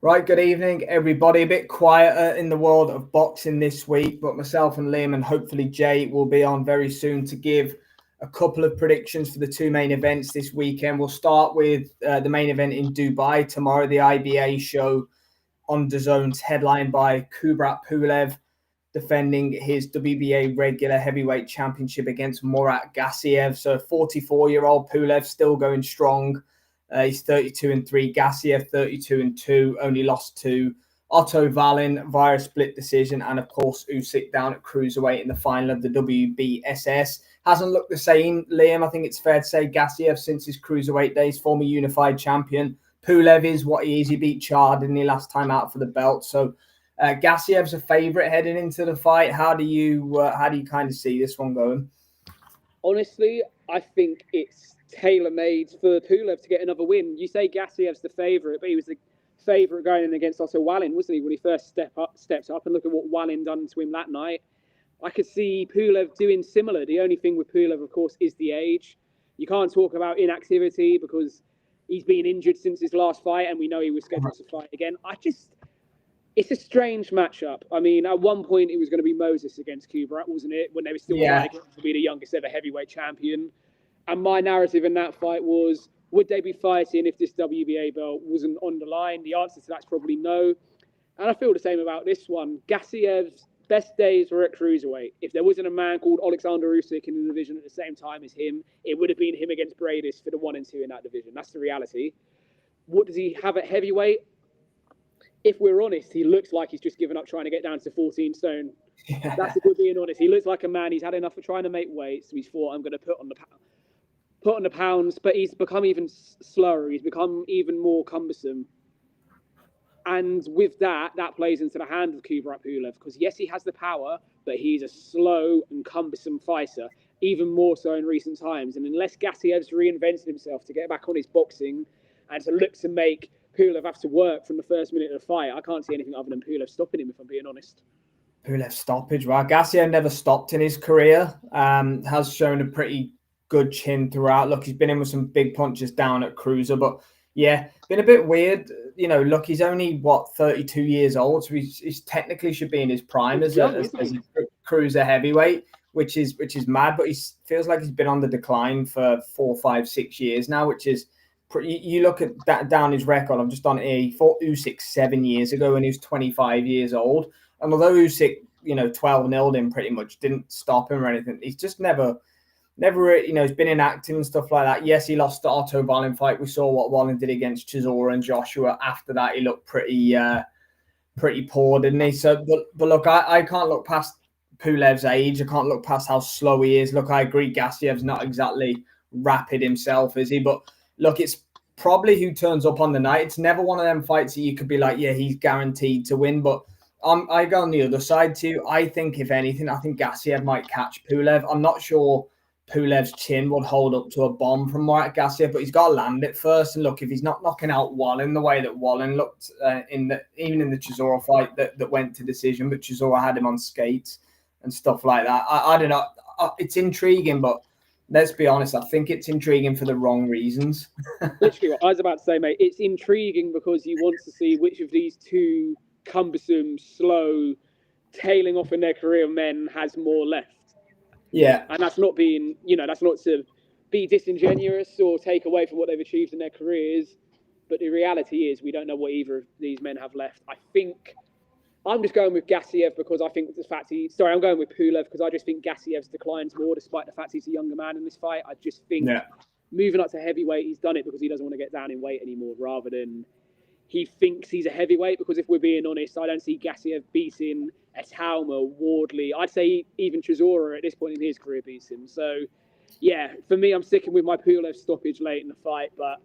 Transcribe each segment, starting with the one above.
Right, good evening, everybody. A bit quieter in the world of boxing this week, but myself and Liam and hopefully Jay will be on very soon to give a couple of predictions for the two main events this weekend. We'll start with the main event in Dubai tomorrow, the IBA show on DAZN's headlined by Kubrat Pulev defending his WBA regular heavyweight championship against Murat Gassiev. So 44-year-old Pulev still going strong. He's 32-3. Gassiev 32-2. Only lost to Otto Wallin via a split decision, and of course Usyk down at cruiserweight in the final of the WBSS. Hasn't looked the same, Liam. I think it's fair to say Gassiev since his cruiserweight days, former unified champion. Pulev is what he is. He beat Chard in the last time out for the belt. So Gassiev's a favourite heading into the fight. How do you kind of see this one going? Honestly, I think it's tailor-made for Pulev to get another win. You say Gassiev's the favourite, but he was the favourite going in against Otto Wallin, wasn't he, when he first stepped up? And look at what Wallin done to him that night. I could see Pulev doing similar. The only thing with Pulev, of course, is the age. You can't talk about inactivity because he's been injured since his last fight, and we know he was scheduled to fight again. It's a strange matchup. I mean, at one point, it was going to be Moses against Kubrat, wasn't it? When they were still trying to be the youngest ever heavyweight champion. And my narrative in that fight was, would they be fighting if this WBA belt wasn't on the line? The answer to that's probably no. And I feel the same about this one. Gassiev's best days were at cruiserweight. If there wasn't a man called Alexander Usyk in the division at the same time as him, it would have been him against Bradis for the 1 and 2 in that division. That's the reality. What does he have at heavyweight? If we're honest, he looks like he's just given up trying to get down to 14 stone. Yeah. That's if we're being honest. He looks like a man. He's had enough of trying to make weight, so he's thought, I'm going to put on the pounds, but he's become even slower. He's become even more cumbersome. And with that plays into the hand of Kubrat Pulev, because yes, he has the power, but he's a slow and cumbersome fighter, even more so in recent times. And unless Gassiev's reinvented himself to get back on his boxing and to look to make Pulev have to work from the first minute of the fight, I can't see anything other than Pulev stopping him, if I'm being honest. Pulev stoppage, right? Gassiev never stopped in his career. Has shown a pretty good chin throughout. Look, he's been in with some big punches down at cruiser, but yeah, been a bit weird. You know, look, he's only 32 years old, so he's technically should be in his prime as a cruiser heavyweight, which is mad. But he feels like he's been on the decline for 4, 5, 6 years now, which is. You look at that down his record. I'm just on here. He fought Usyk 7 years ago when he was 25 years old. And although Usyk, 12-0'd him pretty much, didn't stop him or anything. He's just never, he's been inactive and stuff like that. Yes, he lost the Otto Wallin fight. We saw what Wallin did against Chisora and Joshua. After that, he looked pretty poor, didn't he? So, but look, I can't look past Pulev's age. I can't look past how slow he is. Look, I agree. Gassiev's not exactly rapid himself, is he? But look, it's probably who turns up on the night. It's never one of them fights that you could be like, yeah, he's guaranteed to win. But I go on the other side too. I think, if anything, I think Gassiev might catch Pulev. I'm not sure Pulev's chin would hold up to a bomb from Murat Gassiev, but he's got to land it first. And look, if he's not knocking out Wallin the way that Wallin looked even in the Chisora fight that went to decision, but Chisora had him on skates and stuff like that. I don't know. It's intriguing, but let's be honest, I think it's intriguing for the wrong reasons. Literally what I was about to say, mate. It's intriguing because you want to see which of these two cumbersome, slow, tailing off in their career men has more left. Yeah. And that's not being, that's not to be disingenuous or take away from what they've achieved in their careers. But the reality is we don't know what either of these men have left. I think I'm just going with Gassiev because I think the fact I'm going with Pulev because I just think Gassiev's declines more despite the fact he's a younger man in this fight. I just think moving up to heavyweight, he's done it because he doesn't want to get down in weight anymore rather than he thinks he's a heavyweight. Because if we're being honest, I don't see Gassiev beating a Talma, Wardley. I'd say even Chisora at this point in his career beats him. So, yeah, for me, I'm sticking with my Pulev stoppage late in the fight, but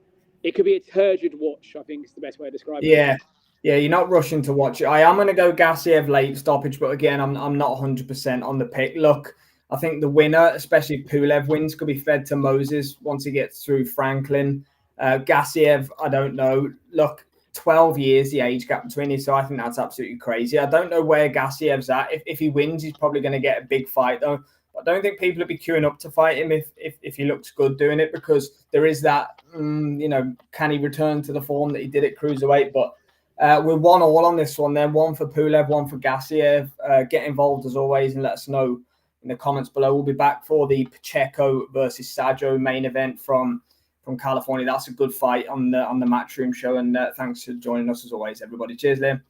it could be a turgid watch, I think is the best way to describe it. Yeah, you're not rushing to watch it. I am going to go Gassiev late stoppage, but again, I'm not 100% on the pick. Look, I think the winner, especially if Pulev wins, could be fed to Moses once he gets through Franklin. Gassiev, I don't know. Look, 12 years, the age gap between you, so I think that's absolutely crazy. I don't know where Gassiev's at. If he wins, he's probably going to get a big fight, though. I don't think people will be queuing up to fight him if he looks good doing it, because there is that, can he return to the form that he did at cruiserweight? But We're 1-1 on this one then. 1 for Pulev, 1 for Gassiev. Get involved as always and let us know in the comments below. We'll be back for the Pacheco versus Sajo main event from California. That's a good fight on the Matchroom show. And thanks for joining us as always, everybody. Cheers, Liam.